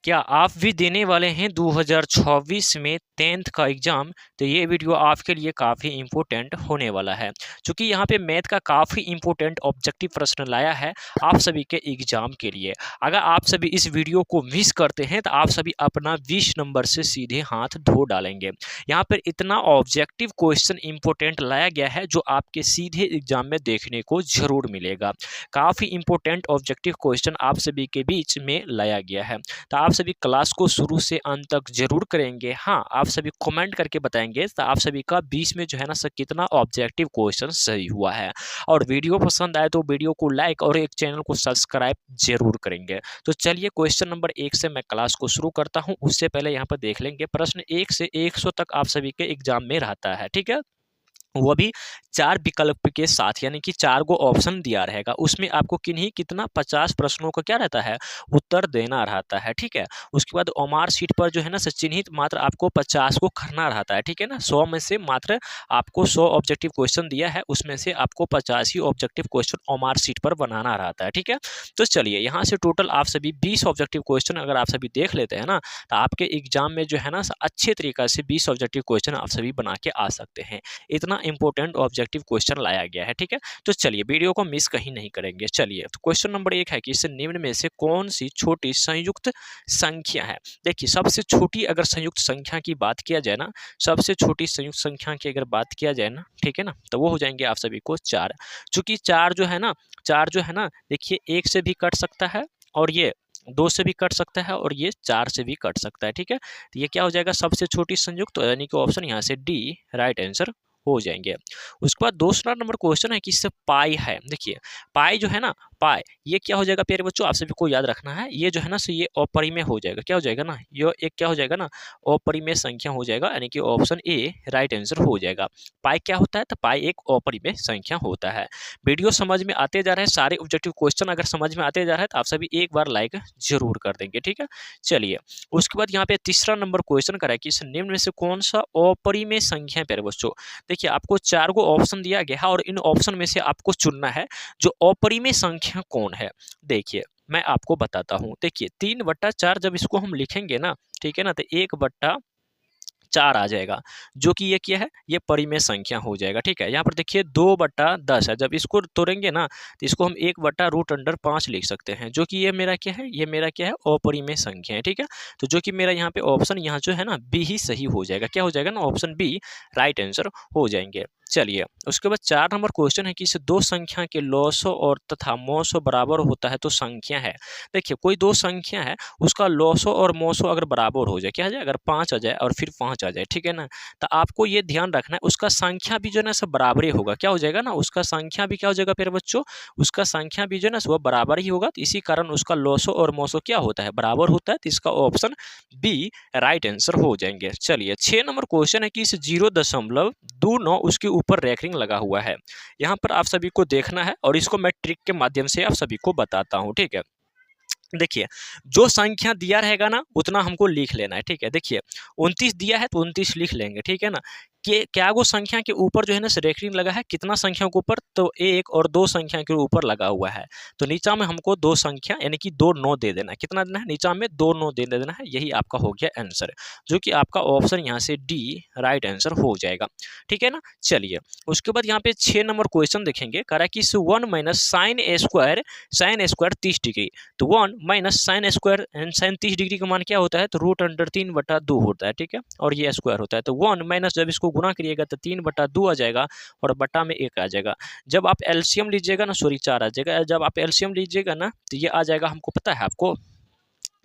क्या आप भी देने वाले हैं 2024 में 10th का एग्ज़ाम? तो ये वीडियो आपके लिए काफ़ी इम्पोर्टेंट होने वाला है, क्योंकि यहाँ पे मैथ का काफ़ी इम्पोर्टेंट ऑब्जेक्टिव प्रश्न लाया है आप सभी के एग्ज़ाम के लिए। अगर आप सभी इस वीडियो को मिस करते हैं तो आप सभी अपना 20 नंबर से सीधे हाथ धो डालेंगे। यहाँ पर इतना ऑब्जेक्टिव क्वेश्चन इम्पोर्टेंट लाया गया है जो आपके सीधे एग्ज़ाम में देखने को ज़रूर मिलेगा। काफ़ी इम्पोर्टेंट ऑब्जेक्टिव क्वेश्चन आप सभी के बीच में लाया गया है, तो आप सभी क्लास को शुरू से अंत तक जरूर करेंगे। हाँ, आप सभी कमेंट करके बताएंगे तो आप सभी का 20 में जो है ना सर कितना ऑब्जेक्टिव क्वेश्चन सही हुआ है। और वीडियो पसंद आए तो वीडियो को लाइक और एक चैनल को सब्सक्राइब जरूर करेंगे। तो चलिए क्वेश्चन नंबर 1 से मैं क्लास को शुरू करता हूँ। उससे पहले यहाँ पर देख लेंगे प्रश्न 1 से 100 तक आप सभी के एग्जाम में रहता है, ठीक है। वो भी 4 विकल्प के साथ, यानी कि 4 गो ऑप्शन दिया रहेगा। उसमें आपको किन्हीं कितना 50 प्रश्नों का क्या रहता है, उत्तर देना रहता है, ठीक है। उसके बाद ओमार शीट पर जो है ना चिन्हित मात्र आपको 50 को करना रहता है, ठीक है ना। 100 में से मात्र आपको 100 ऑब्जेक्टिव क्वेश्चन दिया है, उसमें से आपको 50 ही ऑब्जेक्टिव क्वेश्चन ओमार शीट पर बनाना रहता है, ठीक है। तो चलिए यहाँ से टोटल आप सभी 20 ऑब्जेक्टिव क्वेश्चन अगर आप सभी देख लेते हैं ना, तो आपके एग्जाम में जो है ना अच्छे तरीके से 20 ऑब्जेक्टिव क्वेश्चन आप सभी बना के आ सकते हैं। इतना इंपॉर्टेंट ऑब्जेक्टिव क्वेश्चन लाया गया है, ठीक है। तो चलिए वीडियो को मिस कहीं नहीं करेंगे। चलिए तो क्वेश्चन नंबर 1 है कि इस निम्न में से कौन सी छोटी संयुक्त संख्या है। देखिए सबसे छोटी अगर संयुक्त संख्या की बात किया जाए ना, सबसे छोटी संयुक्त संख्या की अगर बात किया जाए ना, ठीक है ना, तो वो हो जाएंगे आप सभी को 4। चूंकि 4 जो है ना देखिए 1 से भी कट सकता है, और ये 2 से भी कट सकता है, और ये 4 से भी कट सकता है, ठीक है। तो ये क्या हो जाएगा सबसे छोटी संयुक्त, यानी कि ऑप्शन यहाँ से डी राइट आंसर हो जाएंगे। उसके बाद दूसरा नंबर क्वेश्चन है कि इससे पाई है। देखिए पाई जो है ना, पाई ये क्या हो जाएगा प्यारे बच्चों, आप सभी को याद रखना है। ये जो है ना सो ये अपरिमेय हो जाएगा। क्या हो जाएगा ना, ये एक क्या हो जाएगा ना, अपरिमेय संख्या हो जाएगा, यानी कि ऑप्शन ए राइट आंसर हो जाएगा। पाई क्या होता है, तो पाई एक अपरिमेय संख्या होता है। वीडियो समझ में आते जा रहे हैं, सारे ऑब्जेक्टिव क्वेश्चन अगर समझ में आते जा रहे हैं तो आप सभी एक बार लाइक जरूर कर देंगे, ठीक है। चलिए उसके बाद यहाँ पे तीसरा नंबर क्वेश्चन करा कि इस निम्न में से कौन सा अपरिमेय संख्या है प्यारे बच्चों। देखिए आपको 4 गो ऑप्शन दिया गया है, और इन ऑप्शन में से आपको चुनना है जो अपरिमेय संख्या कौन है। देखिए मैं आपको बताता हूं। देखिए 3/4 जब इसको हम लिखेंगे ना, ठीक है ना, तो 1/4 आ जाएगा, जो कि ये क्या है, ये परिमेय संख्या हो जाएगा, ठीक है। यहाँ पर देखिए 2/10 है, जब इसको तोड़ेंगे ना तो इसको हम 1/√5 लिख सकते हैं, जो कि ये मेरा क्या है, ये मेरा क्या है, अपरिमेय संख्या है, ठीक है। तो जो कि मेरा यहाँ पे ऑप्शन यहाँ जो है ना बी ही सही हो जाएगा। क्या हो जाएगा ना, ऑप्शन बी राइट आंसर हो जाएंगे। चलिए उसके बाद 4 नंबर क्वेश्चन है कि इस दो संख्या के लॉसो और तथा मोसो बराबर होता है तो संख्या है। देखिए कोई दो संख्या है, उसका लॉसो और मोसो अगर बराबर हो जाए, क्या आ जाए, अगर 5 आ जाए और फिर 5 आ जाए, ठीक है ना, तो आपको ये ध्यान रखना है उसका संख्या भी जो है ना सब बराबर ही होगा। क्या हो जाएगा ना, उसका संख्या भी क्या हो जाएगा फिर बच्चों, उसका संख्या भी जो है ना वो बराबर ही होगा। तो इसी कारण उसका लॉसो और मोसो क्या होता है, बराबर होता है। तो इसका ऑप्शन बी राइट आंसर हो जाएंगे। चलिए 6 नंबर क्वेश्चन है कि इस 0.29 उसके ऊपर रैंकिंग लगा हुआ है। यहाँ पर आप सभी को देखना है, और इसको मैं ट्रिक के माध्यम से आप सभी को बताता हूँ, ठीक है। देखिए जो संख्या दिया रहेगा ना उतना हमको लिख लेना है, ठीक है। देखिए 29 दिया है तो 29 लिख लेंगे, ठीक है ना। कि क्या वो संख्या के ऊपर जो है ना रेखिंग लगा है, कितना संख्या के ऊपर, तो 1 और 2 संख्या के ऊपर लगा हुआ है। तो नीचा में हमको 2 संख्या यानी कि 2 9 दे देना है। कितना देना है, नीचा में 2 9 दे देना है। यही आपका हो गया आंसर, जो कि आपका ऑप्शन यहाँ से डी राइट आंसर हो जाएगा, ठीक है ना। चलिए उसके बाद यहाँ पे 6 नंबर क्वेश्चन देखेंगे, करा कि 1 माइनस साइन स्क्वायर 30 डिग्री। तो 1 minus sine square and sine 30 degree का मान क्या होता है, तो √3/2 होता है, ठीक है। और ये स्क्वायर होता है। तो 1 माइनस जब इसको गुना करिएगा तो 3/2 आ जाएगा, और बटा में 1 आ जाएगा। जब आप एलसीएम लीजिएगा ना, सॉरी 4 आ जाएगा। जब आप एलसीएम लीजिएगा ना तो ये आ जाएगा, हमको पता है आपको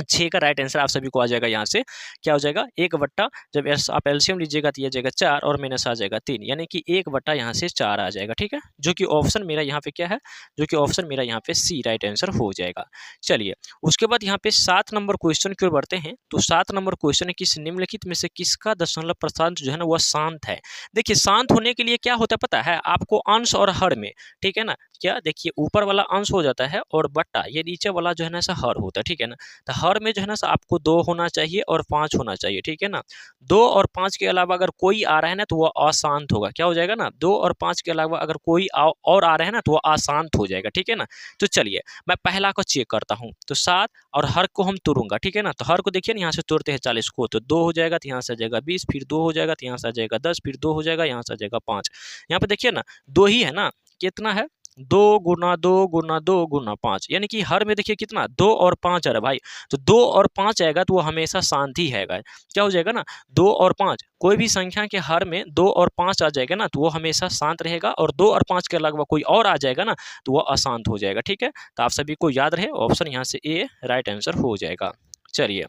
6 का राइट आंसर आप सभी को आ जाएगा। यहाँ से क्या हो जाएगा, 1/, जब आप एलसीएम लीजिएगा तो ये जाएगा 4 और माइनस आ जाएगा 3, यानी कि 1/, यहाँ से 4 आ जाएगा, ठीक है। जो कि ऑप्शन मेरा यहाँ पे क्या है, जो कि ऑप्शन मेरा यहाँ पे सी राइट आंसर हो जाएगा। चलिए उसके बाद यहाँ पे 7 नंबर क्वेश्चन की ओर बढ़ते हैं। तो 7 नंबर क्वेश्चन है कि निम्नलिखित में से किसका दशमलव प्रस्थान जो है ना वह शांत है। देखिए शांत होने के लिए क्या होता है पता है आपको, अंश और हर में, ठीक है ना। क्या देखिए ऊपर वाला अंश हो जाता है और बट्टा ये नीचे वाला जो है ना हर होता है, ठीक है ना। तो हर हर में जो है ना आपको 2 होना चाहिए और 5 होना चाहिए, ठीक है ना। 2 और 5 के अलावा अगर कोई आ रहा है ना तो वह अशांत होगा। क्या हो जाएगा ना, 2 और 5 के अलावा अगर कोई और आ रहा है ना तो वह अशांत हो जाएगा, ठीक है ना। तो चलिए मैं पहला को चेक करता हूँ। तो 7 और हर को हम तोड़ूंगा, ठीक है ना। तो हर को देखिए ना, यहाँ से तोड़ते हैं 40 को, तो 2 हो जाएगा, तो यहाँ से आ जाएगा 20, फिर 2 हो जाएगा, तो यहाँ से आ जाएगा 10, फिर 2 हो जाएगा, यहाँ से आ जाएगा 5। यहाँ पे देखिए ना 2 ही है ना, कितना है 2 गुना 2 गुना 2 गुना 5, यानी कि हर में देखिए कितना 2 और 5 आ रहा है भाई। तो 2 और 5 आएगा तो वो हमेशा शांत ही है। क्या हो जाएगा ना, 2 और 5 कोई भी संख्या के हर में 2 और 5 आ जाएगा ना तो वो हमेशा शांत रहेगा, और 2 और 5 के अलावा कोई और आ जाएगा ना तो वो अशांत हो जाएगा, ठीक है। तो आप सभी को याद रहे, ऑप्शन यहाँ से ए राइट आंसर हो जाएगा। चलिए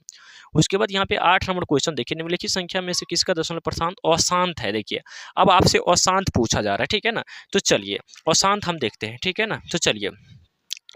उसके बाद यहाँ पे 8 नंबर क्वेश्चन देखिए, निम्नलिखित संख्या में से किसका दशमलव प्रशांत अशांत है। देखिए अब आपसे अशांत पूछा जा रहा है, ठीक है ना। तो चलिए अशांत हम देखते हैं, ठीक है ना। तो चलिए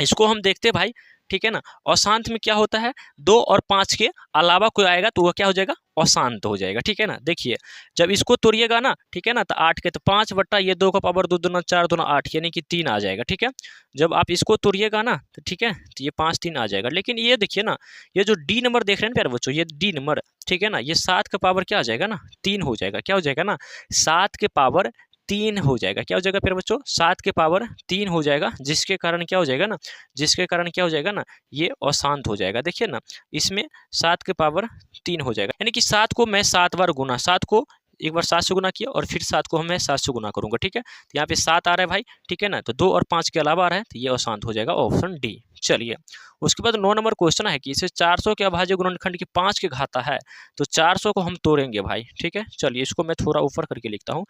इसको हम देखते हैं भाई, ठीक है ना। अशांत में क्या होता है, 2 और 5 के अलावा कोई आएगा तो वह क्या हो जाएगा, अशांत हो जाएगा, ठीक है ना। देखिए जब इसको तोड़िएगा ना, ठीक है ना, तो 8 के तो 5 बट्टा ये 2 का पावर 2 दूना 4 दूना 8, यानी कि 3 आ जाएगा, ठीक है। जब आप इसको तोड़िएगा ना तो ठीक है, तो ये 5 3 आ जाएगा। लेकिन ये देखिए ना, ये जो डी नंबर देख रहे हैं ना प्यारे बच्चों, ये डी नंबर, ठीक है ना, ये 7 का पावर क्या आ जाएगा ना, 3 हो जाएगा। क्या हो जाएगा ना, 7 के पावर 3 हो जाएगा। क्या हो जाएगा प्यारे बच्चों, 7 के पावर 3 हो जाएगा, जिसके कारण क्या हो जाएगा ना, जिसके कारण क्या हो जाएगा ना, ये अशांत हो जाएगा। देखिए ना इसमें 7 के पावर 3 हो जाएगा, यानी कि 7 को मैं 7 बार गुना, 7 को एक बार 7 से गुना किया और फिर 7 को मैं 7 से गुना करूंगा, ठीक है। तो यहाँ पे 7 आ रहा है भाई, ठीक है ना। तो 2 और 5 के अलावा आ रहा है तो ये अशांत हो जाएगा, ऑप्शन डी। चलिए उसके बाद 9 नंबर क्वेश्चन है कि इसे 400 के अभाज्य गुणनखंड की 5 के घाता है, तो 400 को हम तोड़ेंगे भाई, ठीक है। चलिए इसको मैं थोड़ा ऊपर करके लिखता हूँ।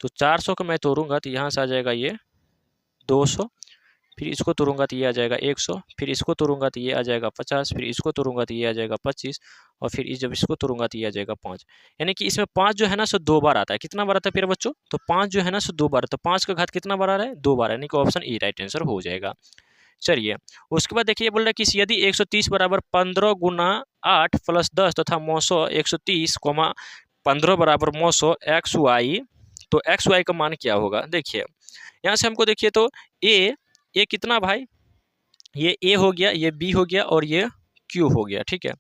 तो 400 को मैं तोड़ूंगा तो यहाँ से आ जाएगा ये 200, फिर इसको तोड़ूंगा तो ये आ जाएगा 100, फिर इसको तोड़ूंगा तो ये आ जाएगा 50, फिर इसको तोड़ूंगा तो ये आ जाएगा 25, और फिर जब इसको तोड़ूंगा तो ये आ जाएगा 5। यानी कि इसमें 5 जो है ना सो 2 बार आता है। कितना बार आता है प्यारे बच्चों, तो 5 जो है ना सो 2 बार, तो 5 का घात कितना बार आ रहा है, 2 बार, यानी कि ऑप्शन ई राइट आंसर हो जाएगा। चलिए उसके बाद देखिए बोल रहा है कि यदि 130 बराबर 15 गुना 8 प्लस 10 तथा मौसो 130, 15 बराबर मौसो एक्स वाई, तो एक्स वाई का मान क्या होगा। देखिए यहाँ से हमको देखिए तो ए कितना भाई, ये ए हो गया, ये बी हो गया और ये क्यू हो गया, ठीक है।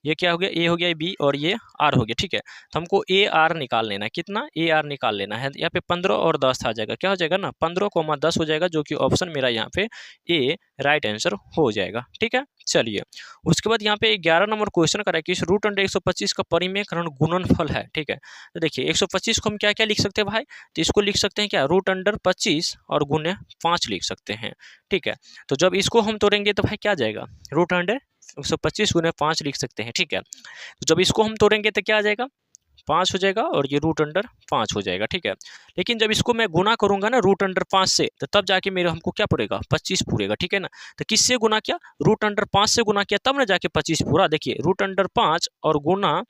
ये क्या हो गया, ए हो गया, बी और ये आर हो गया, ठीक है। तो हमको ए आर निकाल लेना है, कितना ए आर निकाल लेना है। यहाँ पे 15 और 10 आ जाएगा, क्या हो जाएगा ना 15, 10 हो जाएगा, जो कि ऑप्शन मेरा यहाँ पे ए राइट आंसर हो जाएगा, ठीक है। चलिए उसके बाद यहाँ पे 11 नंबर क्वेश्चन करा है कि रूट अंडर 125 का परिमेयकरण गुणनफल है, ठीक है। तो देखिए 125 को हम क्या क्या लिख सकते हैं भाई, तो इसको लिख सकते हैं क्या, रूट अंडर 25 और गुणे 5 लिख सकते हैं, ठीक है। तो जब इसको हम तोड़ेंगे तो भाई क्या जाएगा, रूट अंडर 125 गुने 5 लिख सकते हैं, ठीक है। तो जब इसको हम तोड़ेंगे तो क्या आ जाएगा, 5 हो जाएगा, और ये रूट अंडर 5 हो जाएगा, ठीक है। लेकिन जब इसको मैं गुना करूंगा ना रूट अंडर 5 से, तो तब जाके मेरे हमको क्या पड़ेगा, 25 पूरेगा, ठीक है ना। तो किससे गुना किया, रूट अंडर 5 से गुना किया, तब ना जाके 25 पूरा। देखिए रूट अंडर 5 और गुना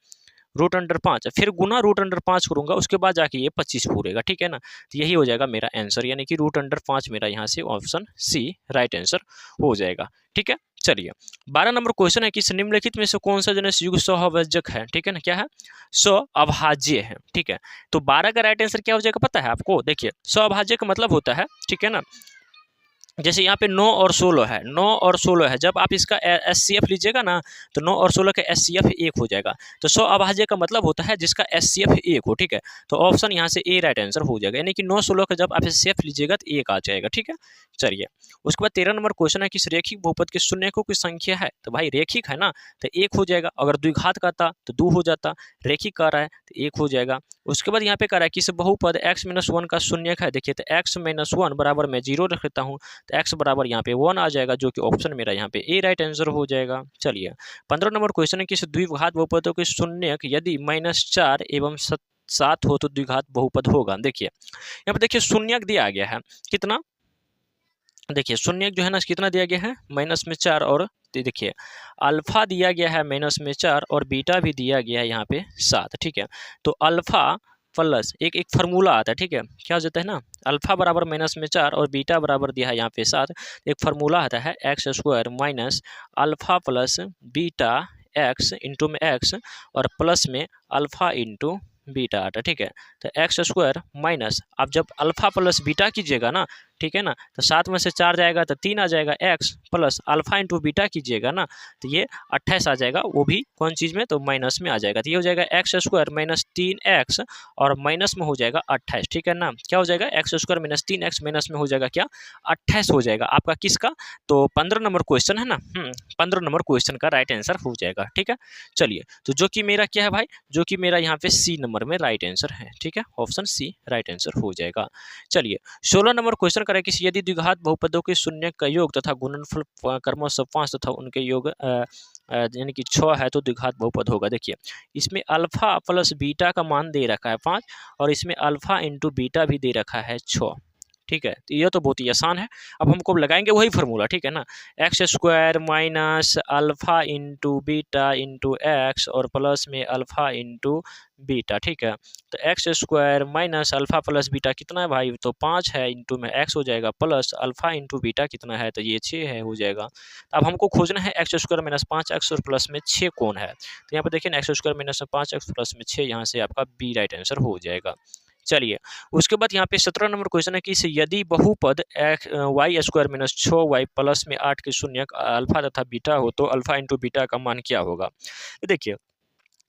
रूट अंडर 5, फिर गुना रूट अंडर 5 करूंगा, उसके बाद जाके ये 25 पूरेगा, ठीक है ना। तो यही हो जाएगा मेरा आंसर, यानी कि रूट अंडर 5 मेरा यहाँ से ऑप्शन सी राइट आंसर हो जाएगा, ठीक है। चलिए 12 नंबर क्वेश्चन है कि निम्नलिखित में से कौन सा जनस युग सहअभाज्यक है, ठीक है ना, क्या है, सहअभाज्य है, ठीक है। तो 12 का राइट आंसर क्या हो जाएगा पता है आपको। देखिए सहअभाज्य का मतलब होता है, ठीक है ना, जैसे यहाँ पे 9 और 16 है, 9 और 16 है, जब आप इसका एचसीएफ लीजिएगा ना तो 9 और 16 का एचसीएफ 1 हो जाएगा। तो सहअभाज्य का मतलब होता है जिसका एचसीएफ 1 हो, ठीक है। तो ऑप्शन यहाँ से ए राइट आंसर हो जाएगा, यानी कि 9 16 का जब आप एचसीएफ लीजिएगा तो 1 आ जाएगा, ठीक है। चलिए उसके बाद 13 नंबर क्वेश्चन है कि रेखिक बहुपद के शून्यकों की संख्या है, तो भाई रेखिक है ना तो 1 हो जाएगा, अगर द्विघात का था तो 2 हो जाता, रेखिक कर रहा है तो 1 हो जाएगा। उसके बाद यहाँ पे कह रहा है कि बहुपद x-1 का शून्यक है। देखिए तो x-1 बराबर मैं 0 रख लेता हूँ, तो x बराबर यहाँ पे 1 आ जाएगा, जो कि ऑप्शन मेरा यहाँ पे ए राइट आंसर हो जाएगा। चलिए 15 नंबर क्वेश्चन है कि द्विघात बहुपदों के शून्यक यदि -4 एवं 7 हो तो द्विघात बहुपद होगा। देखिए यहाँ पे देखिए शून्यक दिया गया है कितना, देखिए शून्यक जो है ना कितना दिया गया है -4, और देखिए अल्फा दिया गया है -4 और बीटा भी दिया गया है यहाँ पे 7, ठीक है। तो अल्फा प्लस एक फार्मूला आता है, ठीक है, क्या हो जाता है ना, अल्फा बराबर -4 और बीटा बराबर दिया है यहाँ पे 7, एक फार्मूला आता है x² minus alpha plus beta x into में x और प्लस में अल्फा इंटू बीटा आता है, ठीक है। तो x² माइनस, आप जब अल्फा प्लस बीटा कीजिएगा ना, ठीक है ना। तो 7 में से 4 जाएगा तो 3 आ जाएगा x plus alpha into beta कीजिएगा ना तो ये 28 आ जाएगा, वो भी कौन चीज़ में तो माइनस में आ जाएगा। तो ये हो जाएगा एक्स स्क्वायर माइनस 3x और माइनस में हो जाएगा 28, ठीक है ना। क्या हो जाएगा x square minus 3x minus में हो जाएगा क्या 28 हो जाएगा आपका किसका तो 15 नंबर क्वेश्चन है ना 15 नंबर क्वेश्चन का राइट आंसर हो जाएगा, ठीक है। चलिए तो जो कि मेरा क्या है भाई, जो कि मेरा यहाँ पे सी नंबर में राइट आंसर है, ठीक है, ऑप्शन सी राइट आंसर हो जाएगा। चलिए 16 नंबर क्वेश्चन करें कि यदि द्विघात बहुपदों के शून्य का योग तथा गुणनफल क्रमशः 5 तथा उनके योग यानी कि 6 है तो द्विघात बहुपद होगा। देखिए इसमें अल्फा प्लस बीटा का मान दे रखा है 5 और इसमें अल्फा इंटू बीटा भी दे रखा है 6, ठीक है। तो ये तो बहुत ही आसान है। अब हमको लगाएंगे वही फार्मूला, ठीक है ना, x square minus alpha into beta into x और प्लस में अल्फा इंटू बीटा, ठीक है। तो x square minus alpha plus beta कितना है भाई तो 5 है, इंटू में एक्स हो जाएगा प्लस अल्फा इंटू बीटा कितना है तो ये 6 है हो जाएगा। तो अब हमको खोजना है एक्स स्क्वायर माइनस 5x और प्लस में 6 कौन है। तो यहाँ पर देखिए x square minus 5x plus में 6, यहाँ से आपका बी राइट आंसर हो जाएगा। चलिए उसके बाद यहाँ पे 17 नंबर क्वेश्चन है कि यदि बहुपद Y square minus 6y plus में 8 के शून्य अल्फा तथा बीटा हो तो अल्फा इंटू बीटा का मान क्या होगा। तो देखिए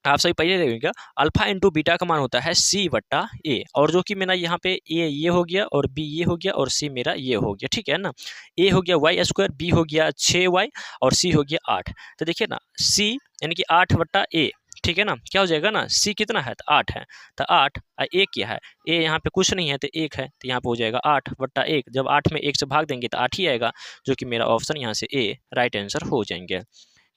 आप सही पहले देखिएगा अल्फा इंटू बीटा का मान होता है सी बट्टा ए, और जो कि मेरा यहाँ पे ए ये हो गया और बी ये हो गया और सी मेरा ये हो गया, ठीक है ना। ए हो गया वाई स्क्वायर, बी हो गया 6y और सी हो गया 8। तो देखिए ना सी यानी कि 8 बट्टा ए, ठीक है ना, क्या हो जाएगा ना सी कितना है तो 8 है, तो 8 ए क्या है, ए यहाँ पे कुछ नहीं है तो 1 है, तो यहाँ पे हो जाएगा 8 बट्टा 1। जब 8 में 1 से भाग देंगे तो 8 ही आएगा, जो कि मेरा ऑप्शन यहाँ से ए राइट आंसर हो जाएंगे।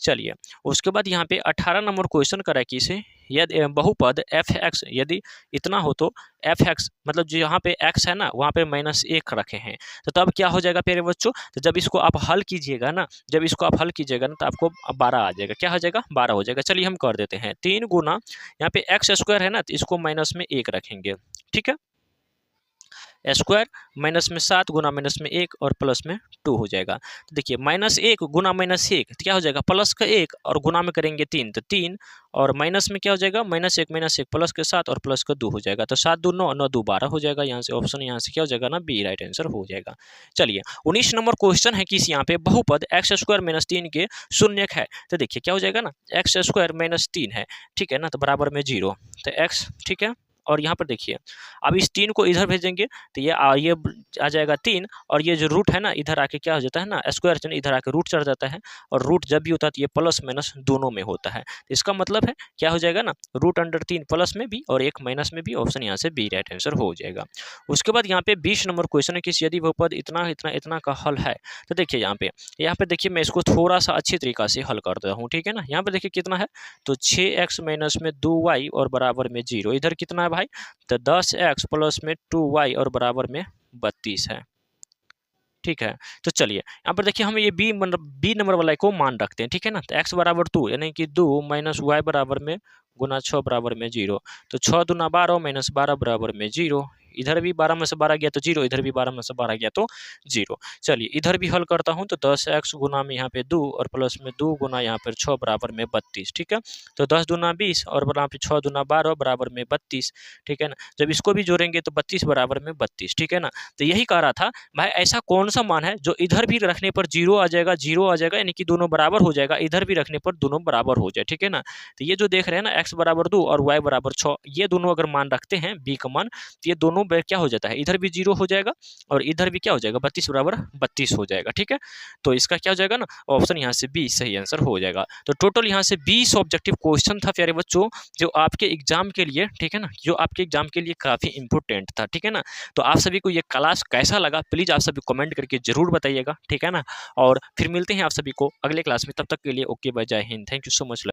चलिए उसके बाद यहाँ पे 18 नंबर क्वेश्चन करा कि इसे यदि बहुपद एफ एक्स यदि इतना हो तो एफ एक्स मतलब जो यहाँ पे एक्स है ना वहाँ पे -1 रखे हैं, तो तब क्या हो जाएगा प्यारे बच्चों। तो जब इसको आप हल कीजिएगा ना, जब इसको आप हल कीजिएगा ना तो आपको 12 आ जाएगा, क्या हो जाएगा 12 हो जाएगा। चलिए हम कर देते हैं 3 गुना यहाँ पे एक्स स्क्वायर है ना तो इसको माइनस में 1 रखेंगे, ठीक है, स्क्वायर माइनस में 7 गुना माइनस में 1 और प्लस में 2 हो जाएगा। तो देखिए -1 गुना -1 तो क्या हो जाएगा प्लस का 1 और गुना में करेंगे 3 तो 3 और माइनस में क्या हो जाएगा -1 प्लस के 7 और प्लस का 2 हो जाएगा। तो 7 2 9 9 2 12 हो जाएगा, यहाँ से ऑप्शन यहाँ से क्या हो जाएगा ना बी राइट आंसर हो जाएगा। चलिए 19 नंबर क्वेश्चन है कि यहाँ पे बहुपद एक्स स्क्वायर माइनस 3 के शून्यक है। तो देखिए क्या हो जाएगा ना एक्स स्क्वायर माइनस 3 है, ठीक है ना, तो बराबर में 0 तो एक्स, ठीक है। और यहाँ पर देखिए अब इस 3 को इधर भेजेंगे तो ये आ जाएगा 3 और ये जो रूट है ना इधर आके क्या हो जाता है ना स्क्वायर चिन्ह इधर आके रूट चढ़ जाता है, और रूट जब भी होता है तो ये प्लस माइनस दोनों में होता है। तो इसका मतलब है क्या हो जाएगा ना √3 प्लस में भी और 1 माइनस में भी, ऑप्शन यहाँ से बी राइट आंसर हो जाएगा। उसके बाद यहाँ पे 20 नंबर क्वेश्चन है कि यदि बहुपद इतना इतना इतना का हल है। तो देखिए यहाँ पे देखिए मैं इसको थोड़ा सा अच्छी तरीका से हल करता हूँ, ठीक है ना। यहाँ पे देखिए कितना है तो 6x माइनस में 2y और बराबर में 0, इधर कितना है भाई तो 10x प्लस में 2y और बराबर में 32 है, ठीक है। तो चलिए यहाँ पर देखिए हम ये बी नंबर वाला को मान रखते हैं, ठीक है ना। तो x बराबर 2 यानी कि 2 माइनस y बराबर में गुना 6 बराबर में 0, तो 6 दूना 12 माइनस 12 बराबर में 0, इधर भी 12 में से 12 गया तो 0, इधर भी 12 में से 12 गया तो 0। चलिए इधर भी हल करता हूँ तो 10x गुना में यहाँ पे 2 और प्लस में 2 गुना यहाँ पर 6 बराबर में 32, ठीक है। तो 10 दूना 20 और यहाँ पे 6 दूना 12 बराबर में 32, ठीक है ना। जब इसको भी जोड़ेंगे तो 32 बराबर में 32, ठीक है ना। तो यही कह रहा था भाई ऐसा कौन सा मान है जो इधर भी रखने पर 0 आ जाएगा, 0 आ जाएगा यानी कि दोनों बराबर हो जाएगा, इधर भी रखने पर दोनों बराबर हो जाए, ठीक है ना। तो ये जो देख रहे हैं ना x बराबर 2 और y बराबर 6, ये दोनों अगर मान रखते हैं b का मान तो ये दोनों क्या हो जाता है इधर भी 0 हो जाएगा और इधर भी क्या हो जाएगा 32 बराबर 32 हो जाएगा, ठीक है। तो इसका क्या हो जाएगा ना ऑप्शन यहाँ से बी सही आंसर हो जाएगा। तो टोटल यहाँ से 20 ऑब्जेक्टिव क्वेश्चन था प्यारे बच्चों, जो आपके एग्जाम के लिए, ठीक है ना, जो आपके एग्जाम के लिए काफी इंपॉर्टेंट था, ठीक है ना। तो आप सभी को ये क्लास कैसा लगा प्लीज आप सभी कमेंट करके जरूर बताइएगा, ठीक है ना। और फिर मिलते हैं आप सभी को अगले क्लास में, तब तक के लिए ओके बाय, जय Hind, thank you so much.